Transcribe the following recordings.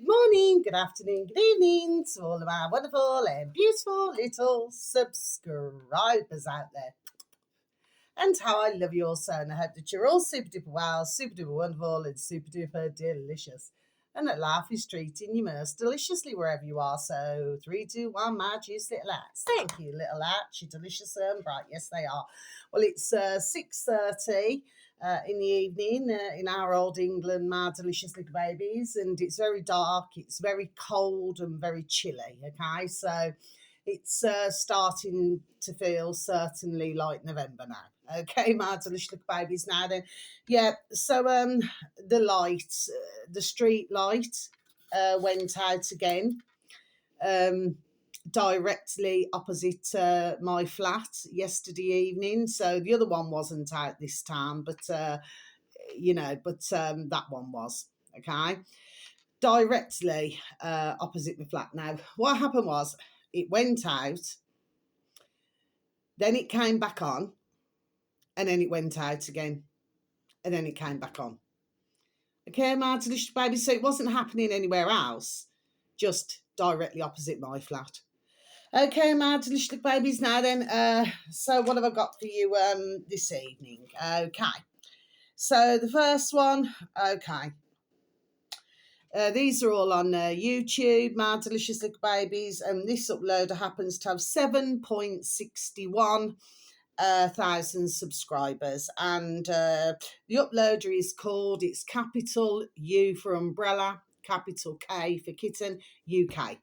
Good morning, good afternoon, good evening to all of our wonderful and beautiful little subscribers out there. And how I love you all so, and I hope that you're all super duper well, super duper wonderful, and super duper delicious. And that life is treating you most deliciously wherever you are. So 3, 2, 1, my juice little lads. Thank you, little lads. You're delicious and bright. Yes, they are. Well, it's 6:30 in the evening in our old England, my delicious little babies, and it's very dark. It's very cold and very chilly. Okay, so it's starting to feel certainly like November now. Okay, my delicious little babies now then. Yeah, so the light, the street light went out again directly opposite my flat yesterday evening. So the other one wasn't out this time, but that one was. Okay, directly opposite my flat. Now, what happened was it went out, then it came back on, and then it went out again, and then it came back on. Okay, my delicious baby. So it wasn't happening anywhere else, just directly opposite my flat. Okay, my delicious babies. Now then, so what have I got for you this evening? Okay, so the first one, okay. These are all on YouTube, my delicious little babies, and this uploader happens to have 7.61 thousand subscribers, and the uploader is called, it's capital U for umbrella, capital K for kitten, UK,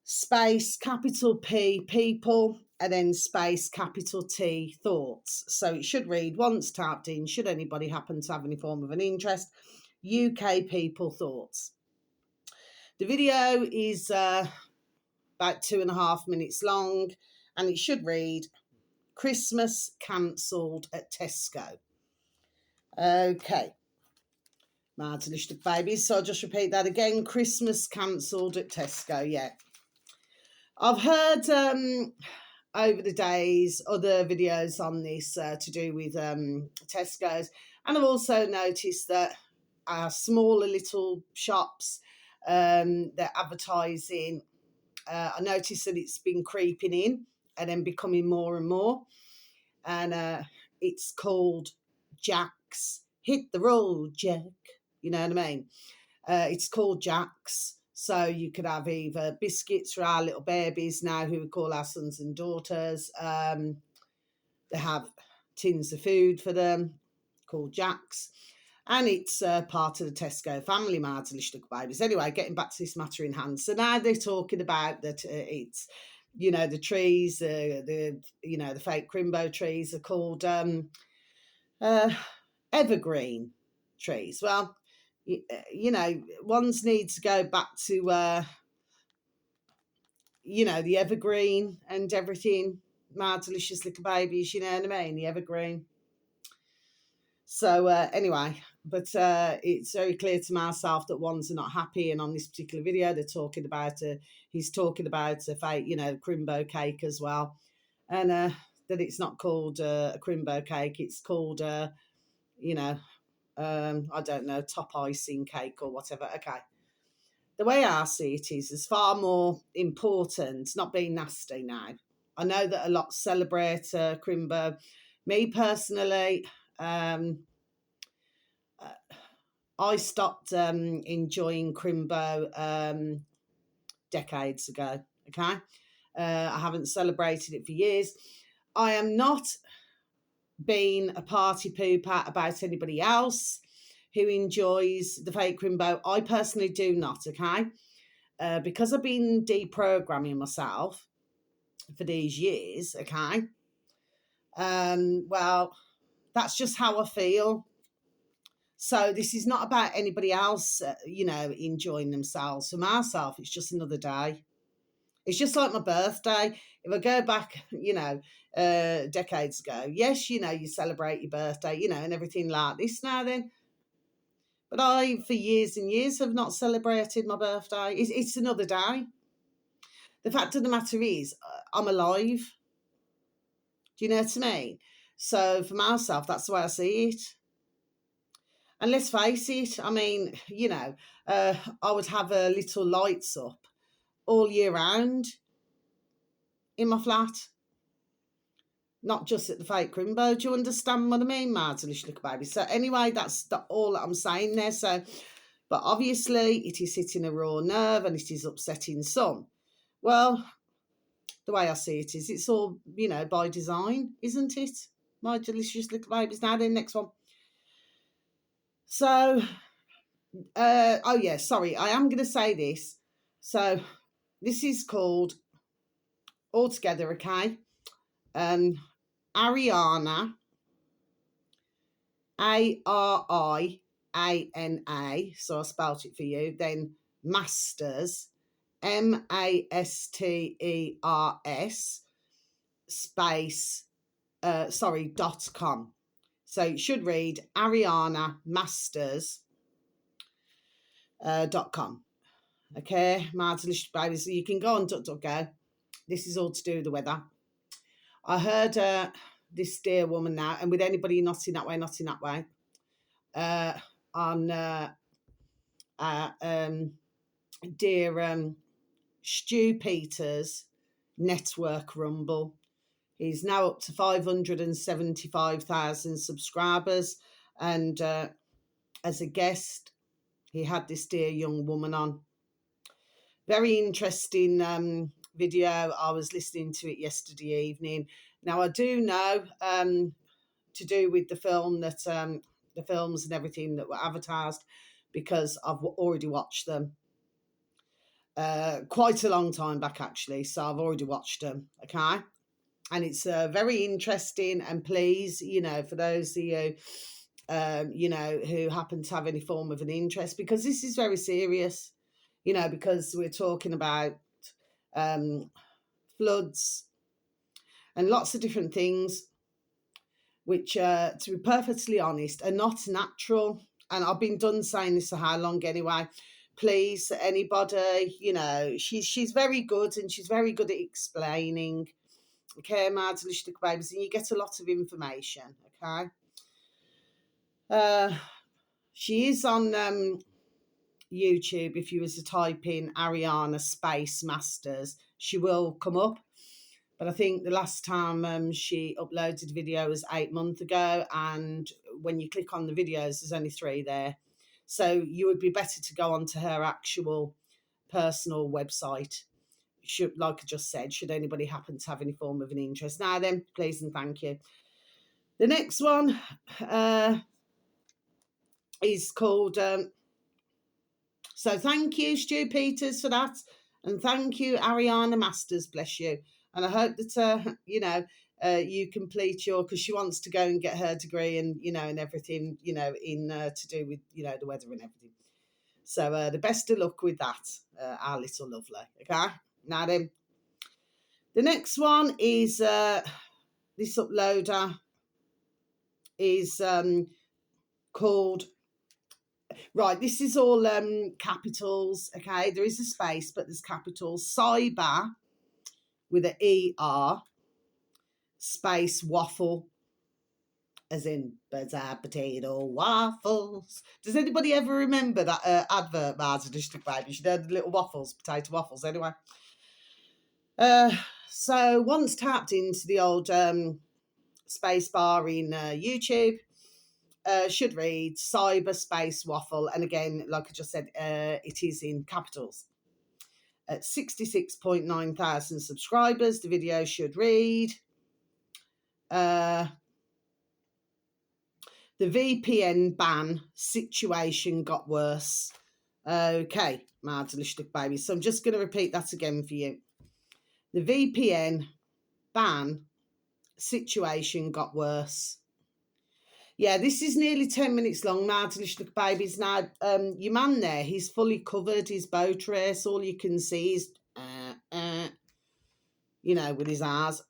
space capital P people, and then space capital T thoughts. So it should read, once tapped in, should anybody happen to have any form of an interest, UK people thoughts. The video is about 2.5 minutes long, and it should read, Christmas cancelled at Tesco. Okay, my delicious babies. So I'll just repeat that again. Christmas cancelled at Tesco. Yeah, I've heard over the days other videos on this to do with Tesco's, and I've also noticed that our smaller little shops, they're advertising. I noticed that it's been creeping in and then becoming more and more. And it's called Jack's. Hit the road, Jack. You know what I mean? It's called Jack's. So you could have either biscuits for our little babies now, who we call our sons and daughters. They have tins of food for them called Jack's. And it's part of the Tesco family, my delicious little babies. Anyway, getting back to this matter in hand. So now they're talking about that it's, the trees, the fake crimbo trees are called evergreen trees. Well, ones need to go back to, the evergreen and everything. My delicious little babies, you know what I mean? The evergreen. So anyway, but it's very clear to myself that ones are not happy. And on this particular video, they're talking about, he's talking about a fake, crimbo cake as well. And that it's not called a crimbo cake. It's called, I don't know, top icing cake or whatever. Okay. The way I see it is far more important, not being nasty now. I know that a lot celebrate crimbo. Me personally, I stopped enjoying crimbo decades ago, okay? I haven't celebrated it for years. I am not being a party pooper about anybody else who enjoys the fake crimbo. I personally do not, okay? Because I've been deprogramming myself for these years, okay? Well, that's just how I feel. So this is not about anybody else, enjoying themselves. For myself, it's just another day. It's just like my birthday. If I go back, decades ago, yes, you celebrate your birthday, and everything like this now then. But I, for years and years, have not celebrated my birthday. It's another day. The fact of the matter is, I'm alive. Do you know what I mean? So for myself, that's the way I see it. And let's face it, I mean, I would have little lights up all year round in my flat, not just at the fake Crimbo. Do you understand what I mean, my delicious little baby? So anyway, that's all that I'm saying there. So, but obviously it is hitting a raw nerve and it is upsetting some. Well, the way I see it is it's all, by design, isn't it? My delicious little babies. Now then, next one. So, oh yeah, sorry, I am going to say this. So, this is called altogether, okay? Ariana, Ariana. So I spelt it for you. Then Masters, Masters, space, .com. So it should read Ariana Masters .com. Okay, my delicious babies. So you can go on DuckDuckGo. This is all to do with the weather. I heard this dear woman now, and with anybody not in that way, on dear Stu Peters' network Rumble. He's now up to 575,000 subscribers, and as a guest, he had this dear young woman on. Very interesting video. I was listening to it yesterday evening. Now, I do know to do with the film that the films and everything that were advertised, because I've already watched them quite a long time back, actually. So I've already watched them, okay? And it's very interesting. And please, for those of you, who happen to have any form of an interest, because this is very serious, because we're talking about floods and lots of different things, which, to be perfectly honest, are not natural. And I've been done saying this for how long anyway. Please, anybody, she's very good, and she's very good at explaining. Okay, my delicious babies, and you get a lot of information. Okay, she is on YouTube. If you was to type in Ariana Space Masters, she will come up. But I think the last time she uploaded a video was 8 months ago, and when you click on the videos, there's only 3 there. So you would be better to go onto her actual personal website. Like I just said, should anybody happen to have any form of an interest. Now then, please and thank you. The next one is called... so thank you, Stu Peters, for that. And thank you, Ariana Masters, bless you. And I hope that, you complete because she wants to go and get her degree and, and everything, in to do with, the weather and everything. So the best of luck with that, our little lovely. Okay? Now then, the next one is this uploader is called... Right, this is all capitals, okay? There is a space, but there's capitals. Cyber with an ER, space waffle, as in bizarre potato waffles. Does anybody ever remember that advert, Mars District Baby? You know, the little waffles, potato waffles, anyway. So once tapped into the old space bar in YouTube, should read cyberspace waffle. And again, like I just said, it is in capitals. At 66.9 thousand subscribers, the video should read, the VPN ban situation got worse. Okay, my delicious baby. So I'm just going to repeat that again for you. The VPN ban situation got worse. Yeah, this is nearly 10 minutes long, my delicious babies. Now, your man there, he's fully covered, his boat race. All you can see is, with his eyes,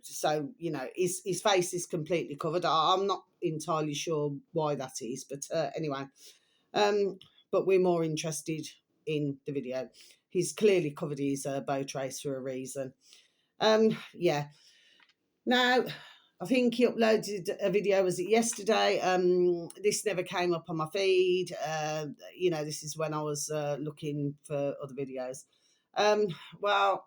so, his face is completely covered. I'm not entirely sure why that is, but anyway. But we're more interested in the video. He's clearly covered his boat race for a reason. Yeah. Now, I think he uploaded a video, was it yesterday? This never came up on my feed. This is when I was looking for other videos. Well,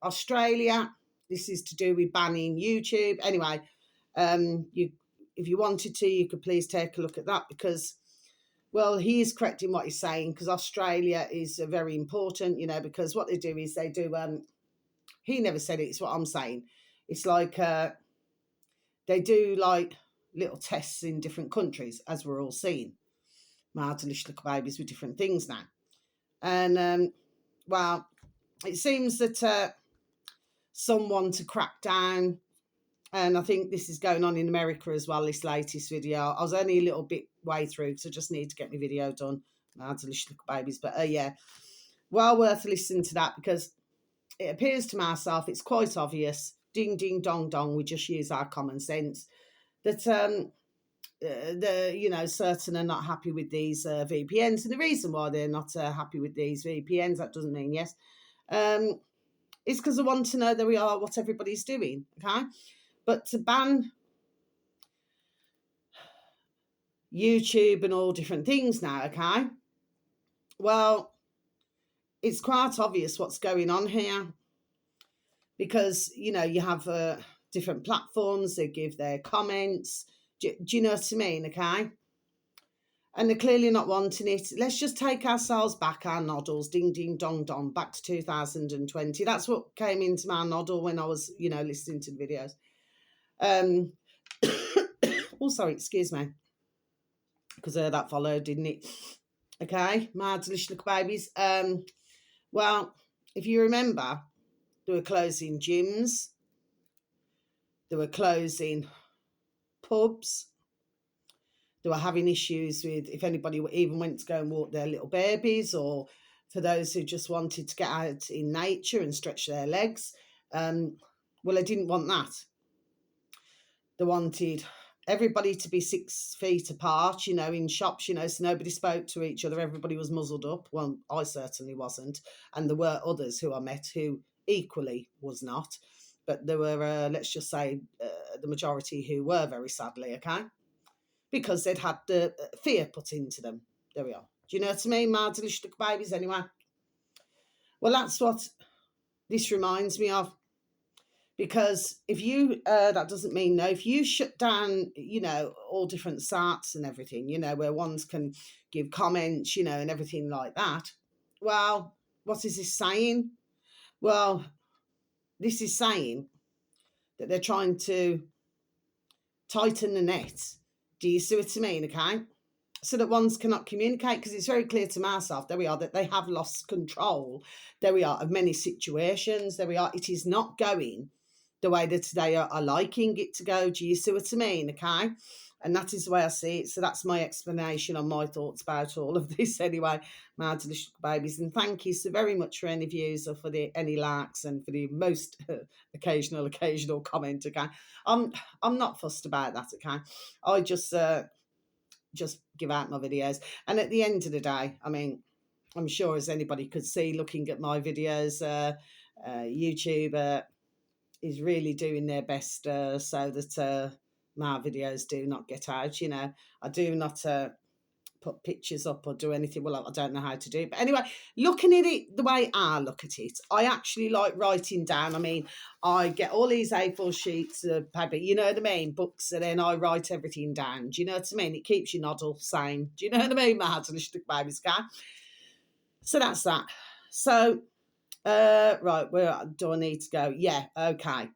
Australia, this is to do with banning YouTube. Anyway, if you wanted to, you could please take a look at that, because, well, he is correct in what he's saying, because Australia is very important, because what they do is they do, he never said it, it's what I'm saying. It's like they do like little tests in different countries, as we're all seeing. Marvelous little babies with different things now. And, well, it seems that some want to crack down, and I think this is going on in America as well, this latest video. I was only a little bit way through, because I just need to get my video done. Marvelous little babies. But, yeah, well worth listening to that, because it appears to myself, it's quite obvious, ding, ding, dong, dong, we just use our common sense, that certain are not happy with these VPNs. And the reason why they're not happy with these VPNs, that doesn't mean yes, is because they want to know that we are what everybody's doing, okay? But to ban YouTube and all different things now, okay? Well, it's quite obvious what's going on here, because, you have different platforms, they give their comments. Do you know what I mean, okay? And they're clearly not wanting it. Let's just take ourselves back, our noddles, ding, ding, dong, dong, back to 2020. That's what came into my noddle when I was, listening to the videos. Oh, sorry, excuse me. Because that followed, didn't it? Okay, my delicious little babies. Well, if you remember, they were closing gyms. They were closing pubs. They were having issues with if anybody even went to go and walk their little babies, or for those who just wanted to get out in nature and stretch their legs. Well, they didn't want that. They wanted everybody to be 6 feet apart, in shops, so nobody spoke to each other. Everybody was muzzled up. Well, I certainly wasn't. And there were others who I met who equally was not. But there were, let's just say, the majority who were, very sadly, okay? Because they'd had the fear put into them. There we are. Do you know what I mean? My delicious little babies, anyway. Well, that's what this reminds me of. Because if you, that doesn't mean no, if you shut down, all different sites and everything, where ones can give comments, and everything like that, well, what is this saying? Well, this is saying that they're trying to tighten the net. Do you see what I mean, okay? So that ones cannot communicate, because it's very clear to myself, there we are, that they have lost control, there we are, of many situations, there we are. It is not going the way that they are liking it to go. Do you see what I mean, okay? And that is the way I see it. So that's my explanation on my thoughts about all of this anyway, my delicious babies. And thank you so very much for any views, or for any likes, and for the most occasional comment, okay? I'm not fussed about that, okay? I just give out my videos. And at the end of the day, I mean, I'm sure as anybody could see looking at my videos, YouTube is really doing their best so that my videos do not get out. I do not put pictures up or do anything. Well, I don't know how to do it. But anyway, looking at it the way I look at it, I actually like writing down. I mean, I get all these A4 sheets of paper, you know what I mean, books, and then I write everything down. Do you know what I mean? It keeps your noddle sane. Do you know what I mean, my delicious babies, guy? So that's that. So, right, where do I need to go? Yeah, okay.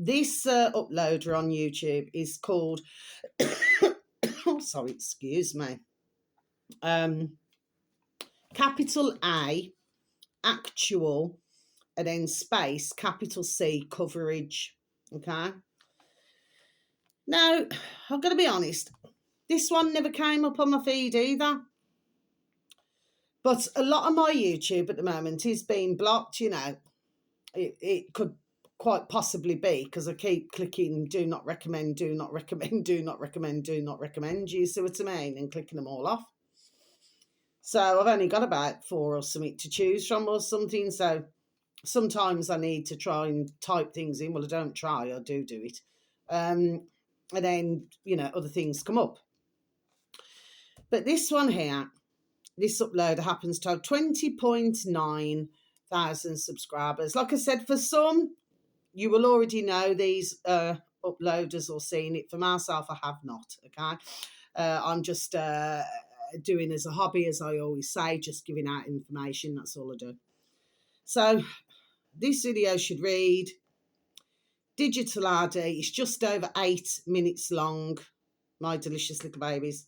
This uploader on YouTube is called, oh, sorry, excuse me, capital A, actual, and then space, capital C, coverage, okay? Now, I've got to be honest, this one never came up on my feed either. But a lot of my YouTube at the moment is being blocked, It could quite possibly be because I keep clicking do not recommend, do not recommend, do not recommend, do not recommend. You see what I mean? And clicking them all off. So I've only got about 4 or something to choose from or something. So sometimes I need to try and type things in. Well, I don't try, I do it. And then, other things come up. But this one here, this uploader happens to have 20.9 thousand subscribers. Like I said, for some, you will already know these uploaders or seen it. For myself, I have not, okay? I'm just doing as a hobby, as I always say, just giving out information. That's all I do. So this video should read, digital ID. It's just over 8 minutes long, my delicious little babies.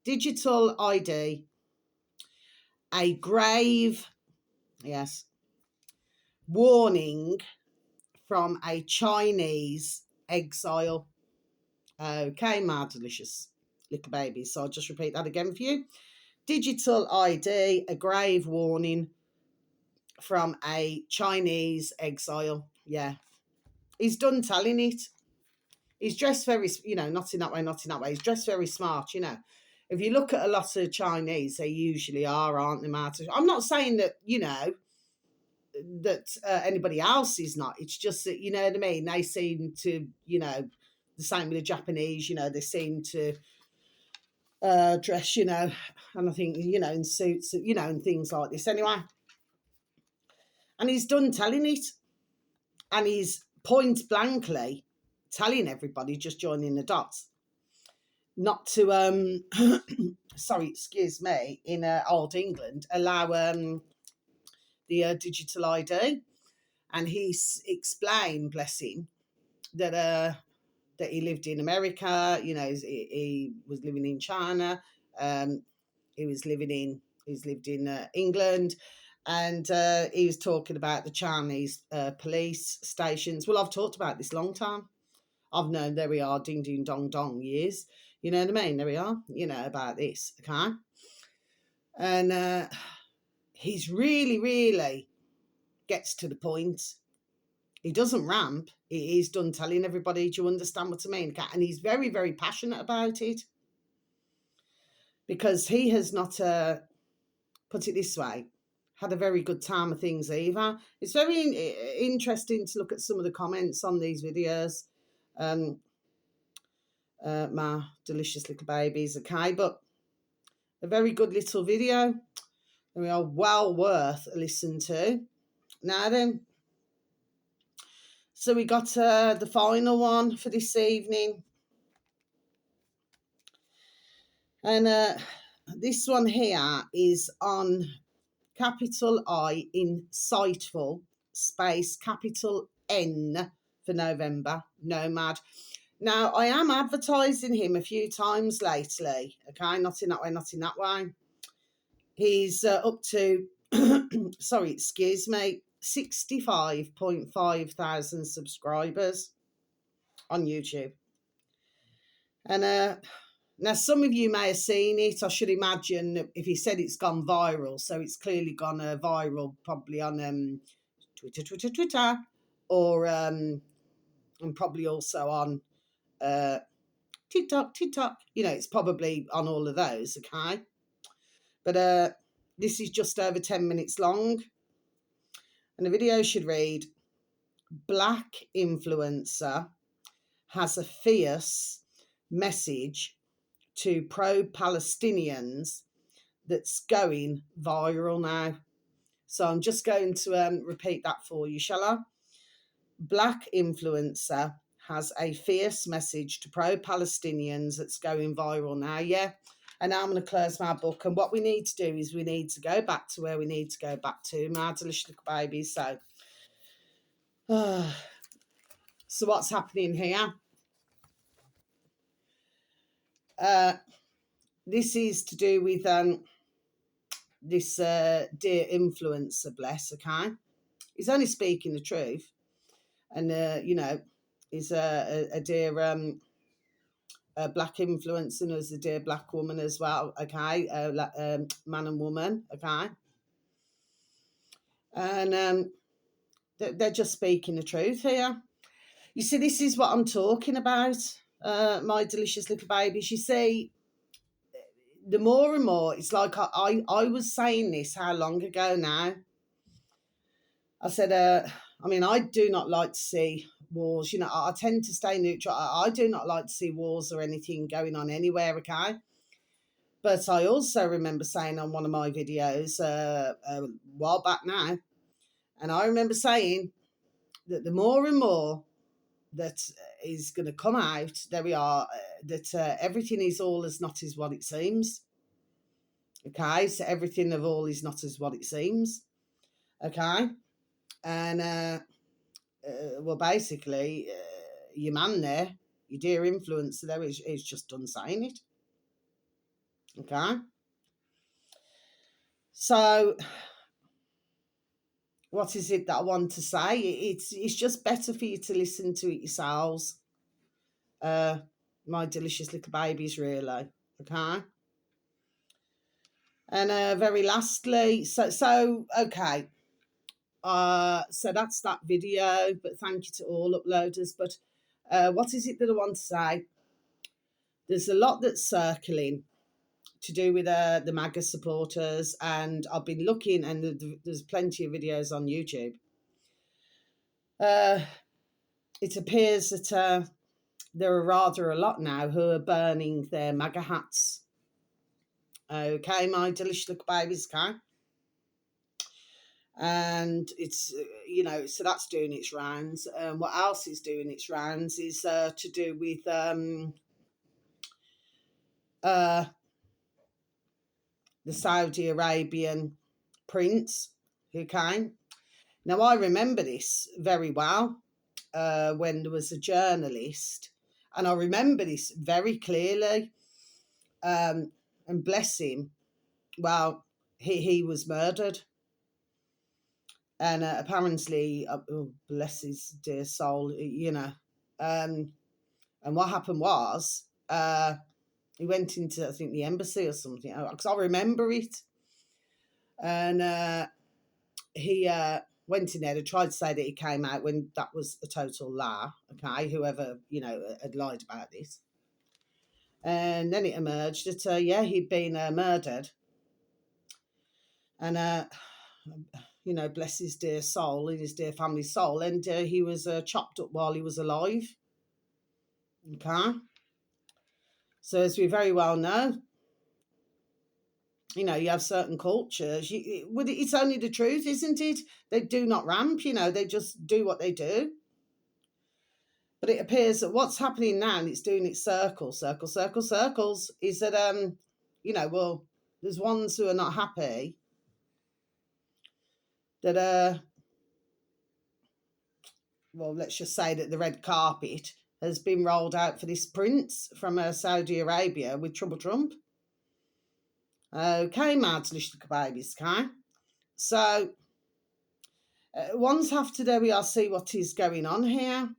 Digital ID, a grave, yes, warning from a Chinese exile. Okay, my delicious little babies. So I'll just repeat that again for you. Digital ID, a grave warning from a Chinese exile. Yeah, he's done telling it. He's dressed very, not in that way, not in that way. He's dressed very smart, If you look at a lot of Chinese, they usually are, aren't they, Marta? I'm not saying that, that anybody else is not. It's just that, you know what I mean? They seem to, the same with the Japanese, they seem to dress, and I think, in suits, and things like this anyway. And he's done telling it. And he's point blankly telling everybody, just joining the dots, not to, sorry, excuse me, in old England, allow the digital ID. And he's explained, bless him, that he lived in America, he was living in China, he's lived in England, and he was talking about the Chinese police stations. Well, I've talked about this long time. I've known, there we are, ding, ding, dong, dong, years. You know what I mean? There we are, about this, okay? And he's really, really gets to the point. He doesn't ramp. He's done telling everybody, do you understand what I mean? And he's very, very passionate about it. Because he has not, put it this way, had a very good time of things either. It's very interesting to look at some of the comments on these videos. My delicious little babies, okay? But a very good little video. They are well worth a listen to. Now then, so we got the final one for this evening. And this one here is on capital I, insightful, space, capital N for November, Nomad. Now, I am advertising him a few times lately, okay? Not in that way, not in that way. He's up to, sorry, excuse me, 65.5 thousand subscribers on YouTube. And now, some of you may have seen it. I should imagine if he said it's gone viral, so it's clearly gone viral, probably on Twitter, or and probably also on TikTok. It's probably on all of those, okay? But this is just over 10 minutes long, and the video should read, Black influencer has a fierce message to pro-Palestinians that's going viral now. So I'm just going to repeat that for you, shall I? Black influencer has a fierce message to pro-Palestinians that's going viral now, yeah? And now I'm going to close my book. And what we need to do is we need to go back to where we need to go back to, my delicious little babies. So what's happening here? This is to do with this dear influencer, bless, okay? He's only speaking the truth. And, he's a dear black influencer, and as a dear black woman as well, okay? Man and woman, okay? And they're just speaking the truth here. You see, this is what I'm talking about, my delicious little babies. You see, the more and more, it's like I was saying this how long ago now? I said, I mean, I do not like to see wars. You know, I tend to stay neutral. I do not like to see wars or anything going on anywhere, okay? But I also remember saying on one of my videos a while back now, and I remember saying that the more and more that is going to come out, there we are, that everything is all as not as what it seems. Okay, so everything of all is not as what it seems. Okay, and well, basically, your man there, your dear influencer there, is just done saying it. Okay, so what is it that I want to say? It's just better for you to listen to it yourselves. My delicious little babies, really. Okay. And very lastly, so okay. So that's that video. But thank you to all uploaders. But what is it that I want to say? There's a lot that's circling to do with the MAGA supporters, and I've been looking, and there's plenty of videos on YouTube. It appears that there are rather a lot now who are burning their MAGA hats. Okay, my delicious little babies, okay? And it's, so that's doing its rounds. What else is doing its rounds is to do with the Saudi Arabian prince who came. Now, I remember this very well when there was a journalist, and I remember this very clearly. And bless him, well, he was murdered. And apparently, oh, bless his dear soul, and what happened was he went into, I think, the embassy or something, because I remember it. And he went in there and tried to say that he came out when that was a total lie, okay, whoever, had lied about this. And then it emerged that, he'd been murdered. And, bless his dear soul and his dear family's soul. And he was chopped up while he was alive. Okay. So, as we very well know, you have certain cultures. It's only the truth, isn't it? They do not ramp, they just do what they do. But it appears that what's happening now, and it's doing its circles, is that, well, there's ones who are not happy that, well, let's just say that the red carpet has been rolled out for this prince from Saudi Arabia with Trouble Trump. Okay, mad little babies, okay? So, ones have to, there we are, see what is going on here.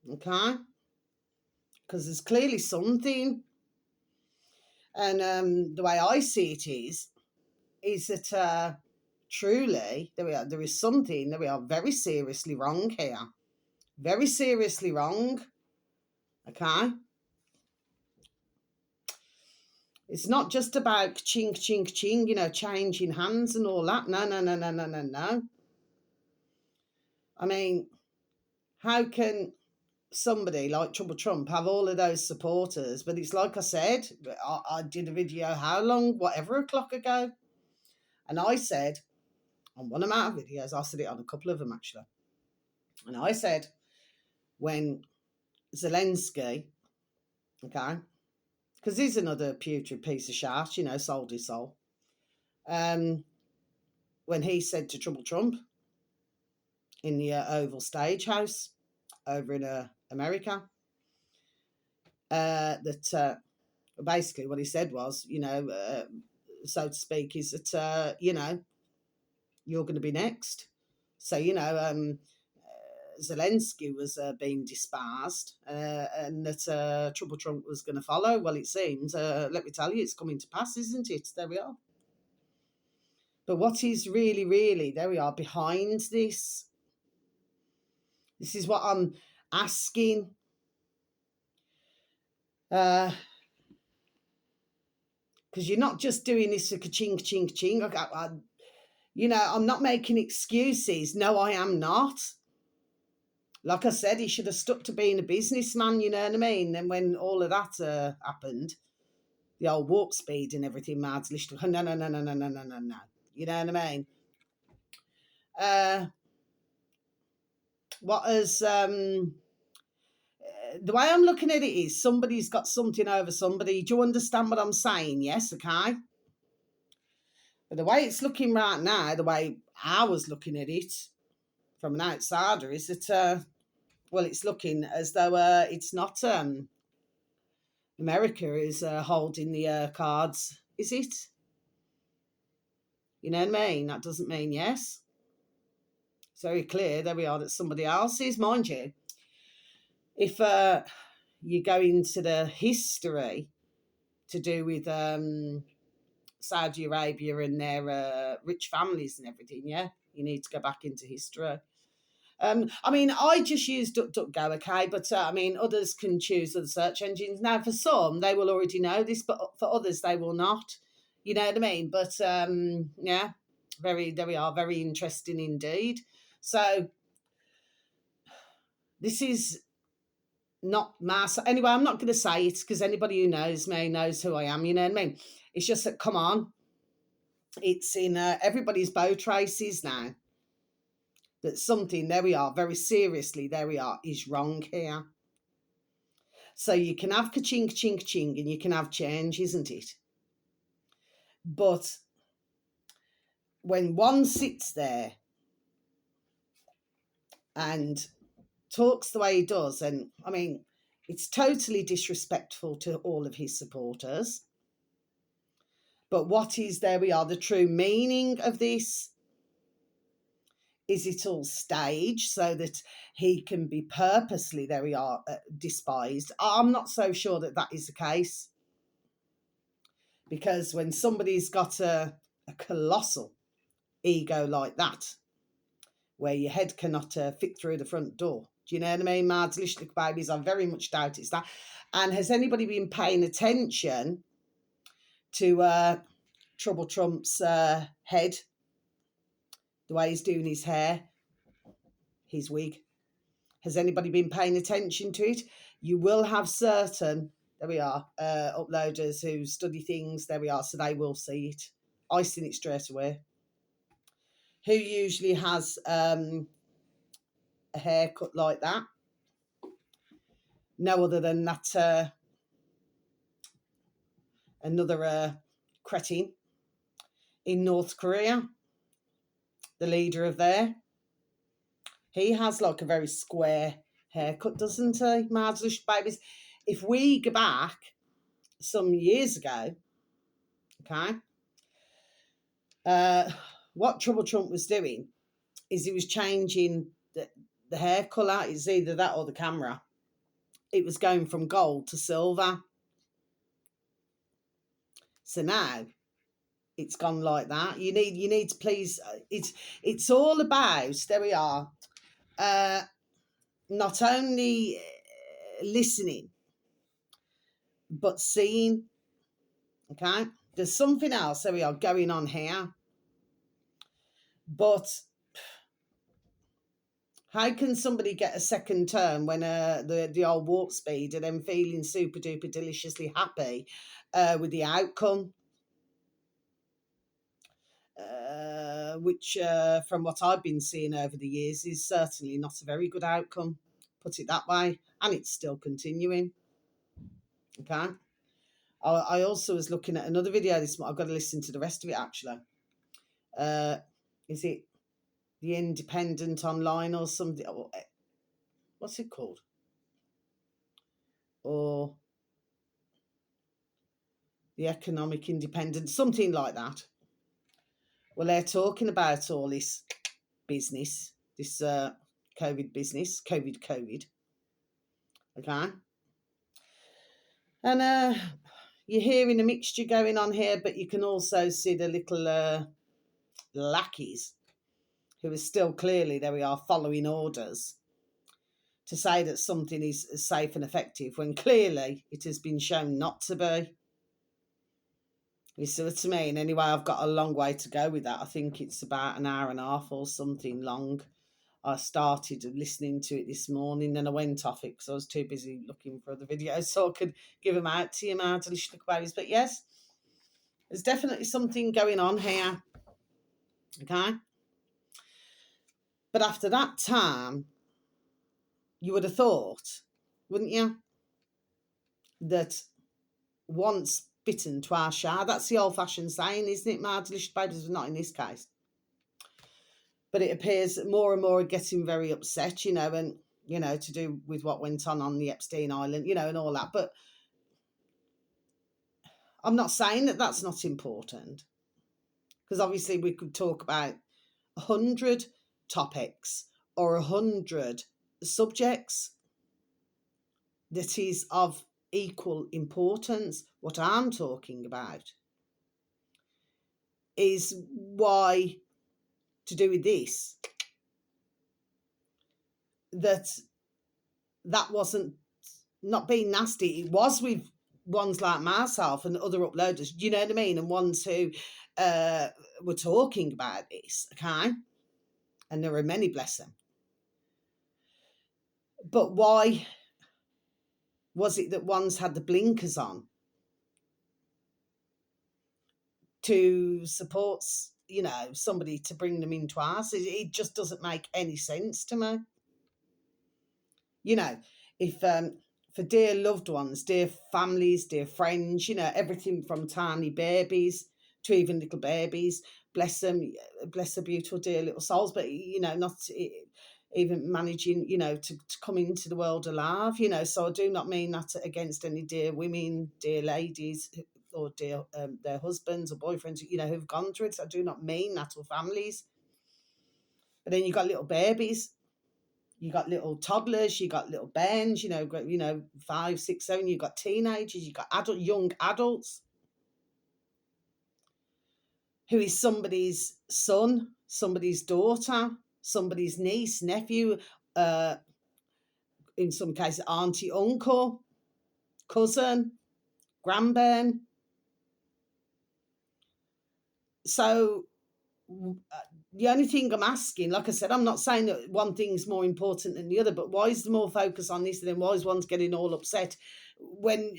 Okay? Because there's clearly something. And the way I see it is that truly, there we are, there is something that we are very seriously wrong here. Very seriously wrong. Okay? It's not just about chink, chink, ching, changing hands and all that. No. I mean, how can somebody like Trouble Trump have all of those supporters? But it's like I said, I did a video how long? Whatever o'clock ago. And I said, on one of my videos, I said it on a couple of them actually. And I said, when Zelensky, okay, because he's another putrid piece of shit, sold his soul. When he said to Trouble Trump in the Oval Stage House over in America, that basically what he said was, so to speak, is that, you're going to be next. So, Zelensky was being despised and that Trouble Trump was going to follow. Well, it seems, let me tell you, it's coming to pass, isn't it? There we are. But what is really, really, there we are, behind this? This is what I'm asking. Because you're not just doing this for ka-ching, ching, ching. I'm not making excuses. No, I am not. Like I said, he should have stuck to being a businessman, you know what I mean? And when all of that happened, the old warp speed and everything, Mads, no, no, no, no, no, no, no, no, no. You know what I mean? What has the way I'm looking at it is somebody's got something over somebody. Do you understand what I'm saying? Yes, okay. But the way it's looking right now, the way I was looking at it from an outsider, is that it's looking as though it's not America is holding the cards, is it? You know what I mean? That doesn't mean yes. It's very clear, there we are, that somebody else is. Mind you, if you go into the history to do with Saudi Arabia and their rich families and everything, yeah, you need to go back into history. I just use DuckDuckGo, okay, but others can choose other search engines. Now, for some, they will already know this, but for others, they will not. You know what I mean? But yeah, there we are, very interesting indeed. So this is not mass. Anyway, I'm not going to say it because anybody who knows me knows who I am. You know what I mean? It's just that, come on, it's in everybody's boat races now. That something, there we are, very seriously, there we are, is wrong here. So you can have ka-ching, ching, ching, and you can have change, isn't it? But when one sits there and talks the way he does, and it's totally disrespectful to all of his supporters. But what is, there we are, the true meaning of this? Is it all staged so that he can be purposely, there we are, despised? I'm not so sure that that is the case. Because when somebody's got a colossal ego like that, where your head cannot fit through the front door, do you know what I mean, Mads? Lishlik babies, I very much doubt it's that. And has anybody been paying attention to Trouble Trump's head? The way he's doing his hair, his wig. Has anybody been paying attention to it? You will have certain, there we are, uploaders who study things, there we are, so they will see it. I seen it straight away. Who usually has a haircut like that? No other than that another cretin in North Korea, the leader of there. He has like a very square haircut, doesn't he, Marslish babies? If we go back some years ago, okay, what Trouble Trump was doing is he was changing the hair colour. It's either that or the camera. It was going from gold to silver. So now it's gone like that. You need to please. It's all about, there we are. Not only listening, but seeing. Okay, there's something else, there we are, going on here. But how can somebody get a second term when the old warp speed and then feeling super duper deliciously happy with the outcome? Which from what I've been seeing over the years is certainly not a very good outcome, put it that way, and it's still continuing. Okay. I also was looking at another video this morning. I've got to listen to the rest of it actually. Is it The Independent Online or something? What's it called? Or The Economic Independence, something like that. Well, they're talking about all this business, this COVID business, COVID. Okay. And you're hearing a mixture going on here, but you can also see the little lackeys who are still clearly, there we are, following orders to say that something is safe and effective when clearly it has been shown not to be. You see what I mean? Anyway, I've got a long way to go with that. I think it's about an hour and a half or something long. I started listening to it this morning, then I went off it because I was too busy looking for other videos so I could give them out to you, my delicious little babies. But yes, there's definitely something going on here. Okay? But after that time, you would have thought, wouldn't you, that once bitten, twice shy. That's the old-fashioned saying, isn't it, my delicious babies? Not in this case. But it appears that more and more are getting very upset, and, to do with what went on the Epstein Island, and all that. But I'm not saying that that's not important, because obviously we could talk about 100 topics or 100 subjects that is of equal importance. What I'm talking about is why, to do with this, that wasn't not being nasty. It was with ones like myself and other uploaders, do you know what I mean? And ones who were talking about this, okay? And there are many, bless them. But why was it that ones had the blinkers on to support, somebody to bring them into ours? It just doesn't make any sense to me. If for dear loved ones, dear families, dear friends, everything from tiny babies to even little babies, bless them, bless their beautiful, dear little souls, but, not even managing, to come into the world alive, so I do not mean that against any dear women, dear ladies, or dear their husbands or boyfriends, who've gone through it. So I do not mean that, or families. But then you've got little babies, you got little toddlers, you got little bairns, 5, 6, 7. You got teenagers, you got young adults, who is somebody's son, somebody's daughter, somebody's niece, nephew, in some cases, auntie, uncle, cousin, grandbairn. So the only thing I'm asking, like I said, I'm not saying that one thing's more important than the other, but why is there more focus on this, and then why is one's getting all upset when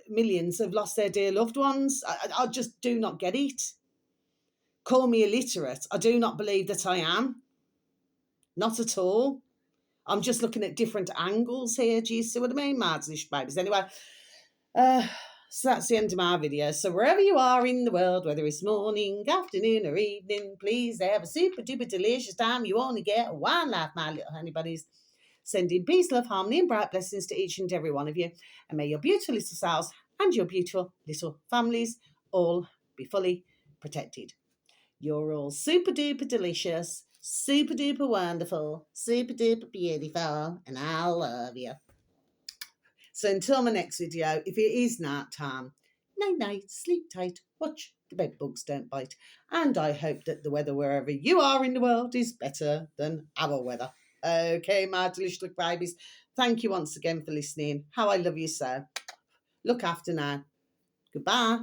millions have lost their dear loved ones? I just do not get it. Call me illiterate. I do not believe that I am. Not at all. I'm just looking at different angles here. Do you see what I mean, Mardslish babies? Anyway, so that's the end of my video. So wherever you are in the world, whether it's morning, afternoon, or evening, please have a super duper delicious time. You only get one life, my little honey bunnies. Sending peace, love, harmony, and bright blessings to each and every one of you. And may your beautiful little selves and your beautiful little families all be fully protected. You're all super duper delicious, super duper wonderful, super duper beautiful, and I love you. So until my next video, if it is night time, night night, sleep tight, watch the bed bugs don't bite. And I hope that the weather wherever you are in the world is better than our weather. Okay, my delicious little babies. Thank you once again for listening. How I love you so. Look after now. Goodbye.